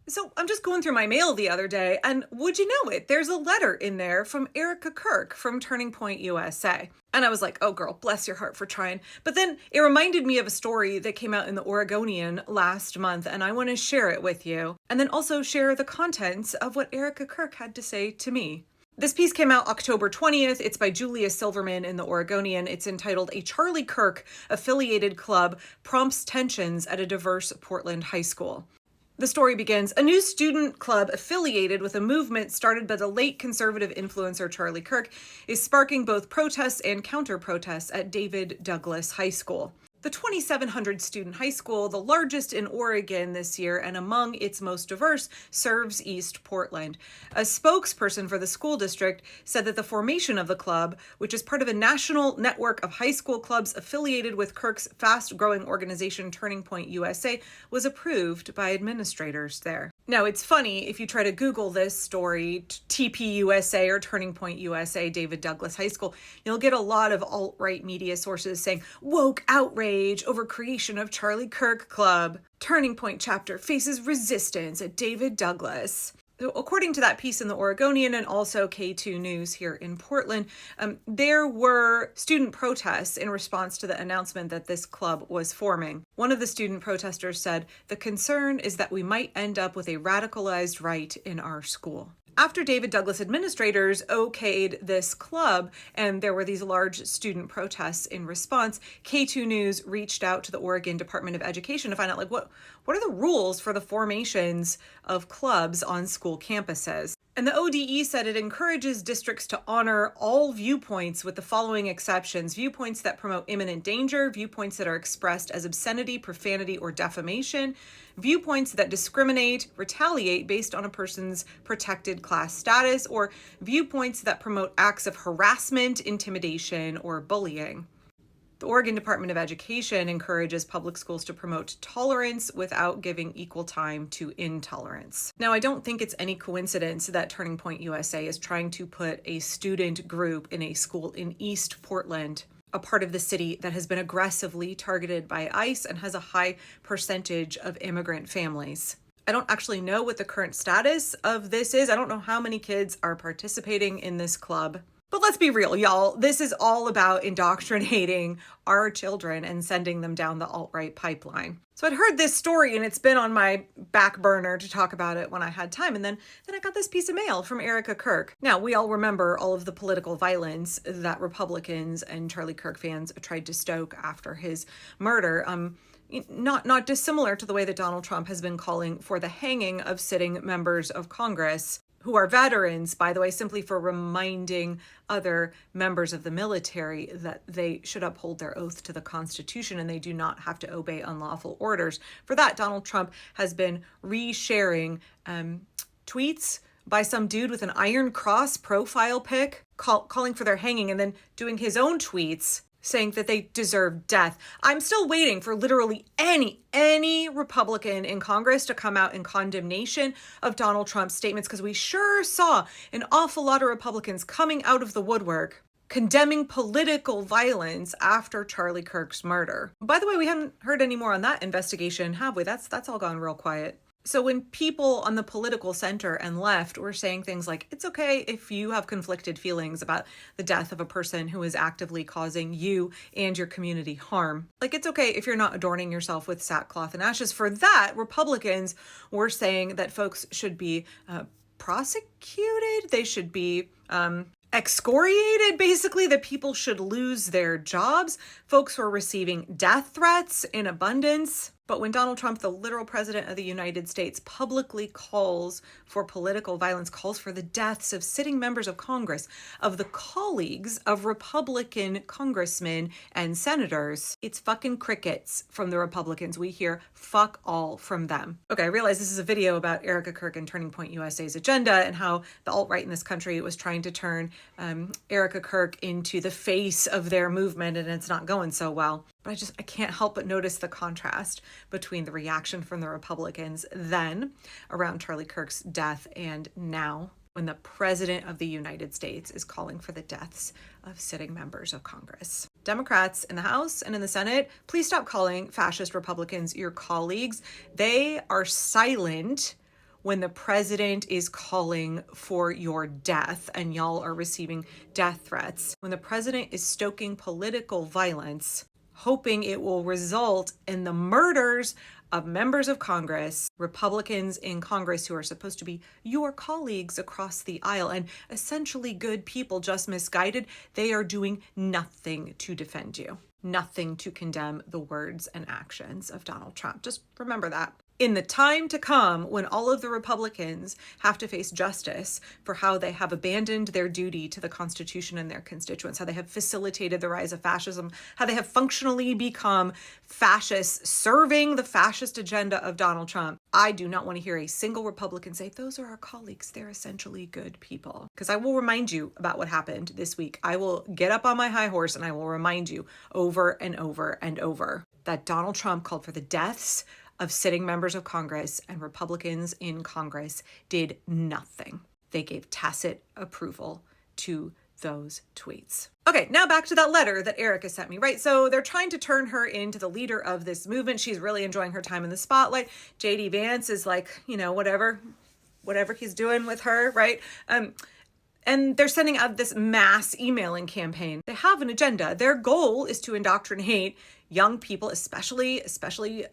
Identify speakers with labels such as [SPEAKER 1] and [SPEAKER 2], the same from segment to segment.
[SPEAKER 1] So I'm just going through my mail the other day, and would you know it, there's a letter in there from Erika Kirk from Turning Point USA. And I was like, oh girl, bless your heart for trying. But then it reminded me of a story that came out in the Oregonian last month, and I want to share it with you. And then also share the contents of what Erika Kirk had to say to me. This piece came out October 20th. It's by Julia Silverman in the Oregonian. It's entitled A Charlie Kirk Affiliated Club Prompts Tensions at a Diverse Portland High School. The story begins, a new student club affiliated with a movement started by the late conservative influencer Charlie Kirk is sparking both protests and counter-protests at David Douglas High School. The 2,700 student high school, the largest in Oregon this year and among its most diverse, serves East Portland. A spokesperson for the school district said that the formation of the club, which is part of a national network of high school clubs affiliated with Kirk's fast-growing organization Turning Point USA, was approved by administrators there. Now, it's funny, if you try to Google this story, TPUSA or Turning Point USA, David Douglas High School, you'll get a lot of alt-right media sources saying, woke outrage over creation of Charlie Kirk Club. Turning Point chapter faces resistance at David Douglas. So according to that piece in the Oregonian and also K2 News here in Portland, there were student protests in response to the announcement that this club was forming. One of the student protesters said, "The concern is that we might end up with a radicalized right in our school." After David Douglas administrators okayed this club and there were these large student protests in response, K2 News reached out to the Oregon Department of Education to find out what are the rules for the formations of clubs on school campuses. And the ODE said it encourages districts to honor all viewpoints with the following exceptions: viewpoints that promote imminent danger, viewpoints that are expressed as obscenity, profanity, or defamation, viewpoints that discriminate, retaliate based on a person's protected class status, or viewpoints that promote acts of harassment, intimidation, or bullying. The Oregon Department of Education encourages public schools to promote tolerance without giving equal time to intolerance. Now, I don't think it's any coincidence that Turning Point USA is trying to put a student group in a school in East Portland, a part of the city that has been aggressively targeted by ICE and has a high percentage of immigrant families. I don't actually know what the current status of this is. I don't know how many kids are participating in this club. But let's be real, y'all. This is all about indoctrinating our children and sending them down the alt-right pipeline. So I'd heard this story and it's been on my back burner to talk about it when I had time. And then I got this piece of mail from Erika Kirk. Now, we all remember all of the political violence that Republicans and Charlie Kirk fans tried to stoke after his murder. Not dissimilar to the way that Donald Trump has been calling for the hanging of sitting members of Congress who are veterans, by the way, simply for reminding other members of the military that they should uphold their oath to the Constitution and they do not have to obey unlawful orders. For that, Donald Trump has been resharing tweets by some dude with an Iron Cross profile pic calling for their hanging, and then doing his own tweets saying that they deserve death. I'm still waiting for literally any Republican in Congress to come out in condemnation of Donald Trump's statements, because we sure saw an awful lot of Republicans coming out of the woodwork condemning political violence after Charlie Kirk's murder. By the way, we haven't heard any more on that investigation, have we? That's all gone real quiet. So when people on the political center and left were saying things like, it's okay if you have conflicted feelings about the death of a person who is actively causing you and your community harm, like it's okay if you're not adorning yourself with sackcloth and ashes. For that, Republicans were saying that folks should be prosecuted, they should be excoriated, basically, that people should lose their jobs. Folks were receiving death threats in abundance. But when Donald Trump, the literal president of the United States, publicly calls for political violence, calls for the deaths of sitting members of Congress, of the colleagues of Republican congressmen and senators, it's fucking crickets from the Republicans. We hear fuck all from them. Okay, I realize this is a video about Erika Kirk and Turning Point USA's agenda and how the alt-right in this country was trying to turn Erika Kirk into the face of their movement, and it's not going so well. But I can't help but notice the contrast between the reaction from the Republicans then around Charlie Kirk's death and now when the President of the United States is calling for the deaths of sitting members of Congress. Democrats in the House and in the Senate, please stop calling fascist Republicans your colleagues. They are silent when the president is calling for your death and y'all are receiving death threats, when the president is stoking political violence, hoping it will result in the murders of members of Congress, Republicans in Congress who are supposed to be your colleagues across the aisle and essentially good people, just misguided, they are doing nothing to defend you, nothing to condemn the words and actions of Donald Trump. Just remember that. In the time to come, when all of the Republicans have to face justice for how they have abandoned their duty to the Constitution and their constituents, how they have facilitated the rise of fascism, how they have functionally become fascists, serving the fascist agenda of Donald Trump, I do not want to hear a single Republican say, those are our colleagues, they're essentially good people. Because I will remind you about what happened this week. I will get up on my high horse and I will remind you over and over and over that Donald Trump called for the deaths of sitting members of Congress, and Republicans in Congress did nothing. They gave tacit approval to those tweets. Okay, now back to that letter that Erika sent me, right? So they're trying to turn her into the leader of this movement. She's really enjoying her time in the spotlight. JD Vance is like, whatever he's doing with her, right? And they're sending out this mass emailing campaign. They have an agenda. Their goal is to indoctrinate young people, especially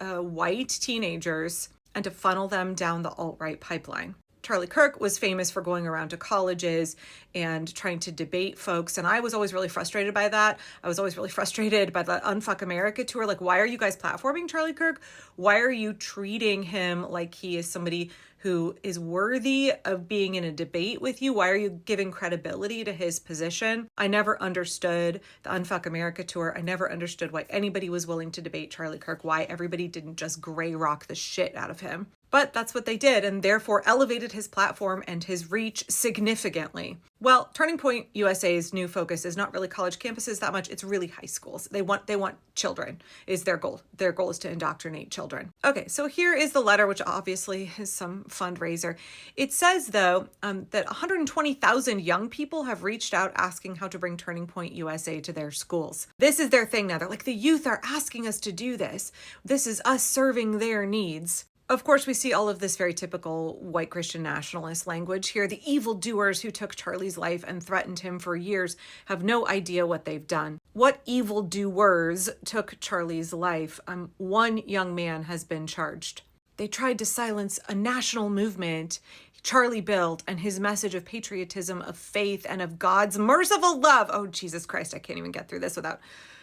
[SPEAKER 1] white teenagers, and to funnel them down the alt-right pipeline. Charlie Kirk was famous for going around to colleges and trying to debate folks. And I was always really frustrated by that. I was always really frustrated by the Unfuck America tour. Like, why are you guys platforming Charlie Kirk? Why are you treating him like he is somebody who is worthy of being in a debate with you? Why are you giving credibility to his position? I never understood the Unfuck America tour. I never understood why anybody was willing to debate Charlie Kirk, why everybody didn't just gray rock the shit out of him. But that's what they did, and therefore elevated his platform and his reach significantly. Well, Turning Point USA's new focus is not really college campuses that much. It's really high schools. They want children is their goal. Their goal is to indoctrinate children. Okay, so here is the letter, which obviously is some fundraiser. It says, though, that 120,000 young people have reached out asking how to bring Turning Point USA to their schools. This is their thing now. They're like, the youth are asking us to do this. This is us serving their needs. Of course, we see all of this very typical white Christian nationalist language here. The evildoers who took Charlie's life and threatened him for years have no idea what they've done. What evildoers took Charlie's life? One young man has been charged. They tried to silence a national movement Charlie built and his message of patriotism, of faith, and of God's merciful love. Oh, Jesus Christ, I can't even get through this without...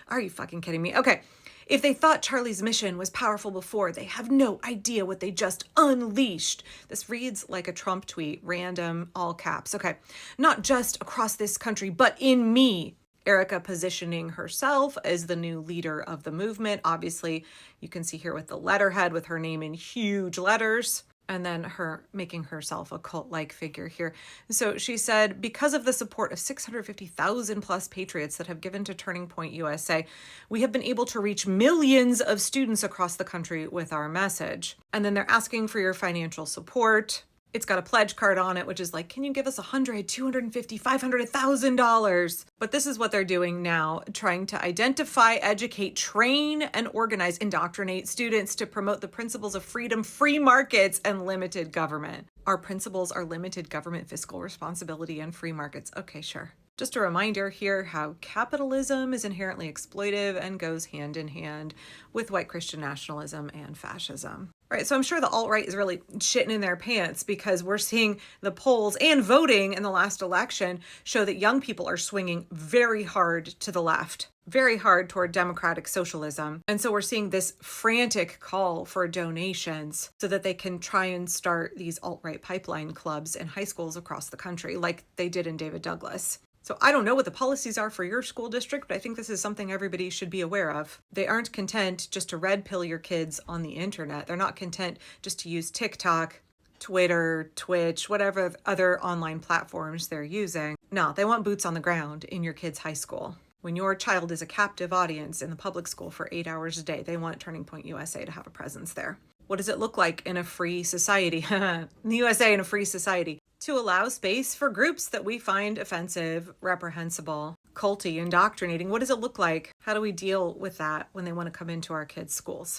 [SPEAKER 1] Are you fucking kidding me? Okay. If they thought Charlie's mission was powerful before, they have no idea what they just unleashed. This reads like a Trump tweet, random, all caps. Okay, not just across this country, but in me. Erika positioning herself as the new leader of the movement. Obviously, you can see here with the letterhead with her name in huge letters. And then her making herself a cult-like figure here. So she said, because of the support of 650,000 plus patriots that have given to Turning Point USA, we have been able to reach millions of students across the country with our message. And then they're asking for your financial support. It's got a pledge card on it, which is like, can you give us $100, $250, $500, $1,000? But this is what they're doing now, trying to identify, educate, train, and organize, indoctrinate students to promote the principles of freedom, free markets, and limited government. Our principles are limited government, fiscal responsibility, and free markets. Okay, sure. Just a reminder here how capitalism is inherently exploitive and goes hand in hand with white Christian nationalism and fascism. Right, so I'm sure the alt-right is really shitting in their pants because we're seeing the polls and voting in the last election show that young people are swinging very hard to the left, very hard toward democratic socialism. And so we're seeing this frantic call for donations so that they can try and start these alt-right pipeline clubs in high schools across the country like they did in David Douglas. So I don't know what the policies are for your school district, but I think this is something everybody should be aware of. They aren't content just to red pill your kids on the internet. They're not content just to use TikTok, Twitter, Twitch, whatever other online platforms they're using. No, they want boots on the ground in your kid's high school. When your child is a captive audience in the public school for 8 hours a day, they want Turning Point USA to have a presence there. What does it look like in a free society? The USA in a free society. To allow space for groups that we find offensive, reprehensible, culty, indoctrinating. What does it look like? How do we deal with that when they want to come into our kids' schools?